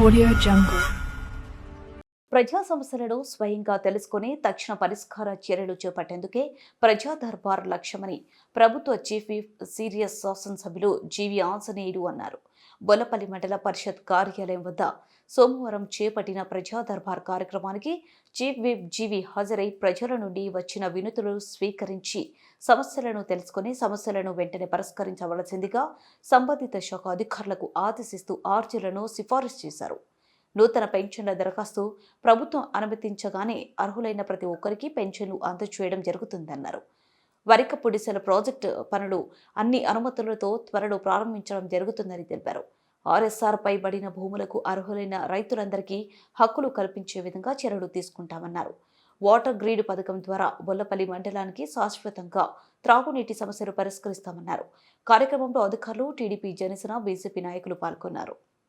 Audio Jungle. ప్రజా సమస్యలను స్వయంగా తెలుసుకుని తక్షణ పరిష్కార చర్యలు చేపట్టేందుకే ప్రజా దర్బార్ లక్ష్యమని ప్రభుత్వ చీఫ్ విప్ సీరియస్ శాసనసభ్యులు జీవి ఆంజనేయులు అన్నారు. బొల్లపల్లి మండల పరిషత్ కార్యాలయం వద్ద సోమవారం చేపట్టిన ప్రజా దర్బార్ కార్యక్రమానికి చీఫ్ విప్ జీవి హాజరై ప్రజల నుండి వచ్చిన వినతులు స్వీకరించి సమస్యలను తెలుసుకుని సమస్యలను వెంటనే పరిష్కరించవలసిందిగా సంబంధిత శాఖ అధికారులకు ఆదేశిస్తూ ఆర్జీలను సిఫారసు చేశారు. నూతన పెన్షన్ల దరఖాస్తు ప్రభుత్వం అనుమతించగానే అర్హులైన ప్రతి ఒక్కరికి పెన్షన్లు అందజేయడం జరుగుతుందన్నారు. వరిక పుడిసెల ప్రాజెక్టు పనులు అన్ని అనుమతులతో త్వరలో ప్రారంభించడం జరుగుతుందని తెలిపారు. ఆర్ఎస్ఆర్ పై బడిన భూములకు అర్హులైన రైతులందరికీ హక్కులు కల్పించే విధంగా చర్యలు తీసుకుంటామన్నారు. వాటర్ గ్రిడ్ పథకం ద్వారా బొల్లపల్లి మండలానికి శాశ్వతంగా త్రాగునీటి సమస్యలు పరిష్కరిస్తామన్నారు. కార్యక్రమంలో అధికారులు, టీడీపీ, జనసేన, బీజేపీ నాయకులు పాల్గొన్నారు.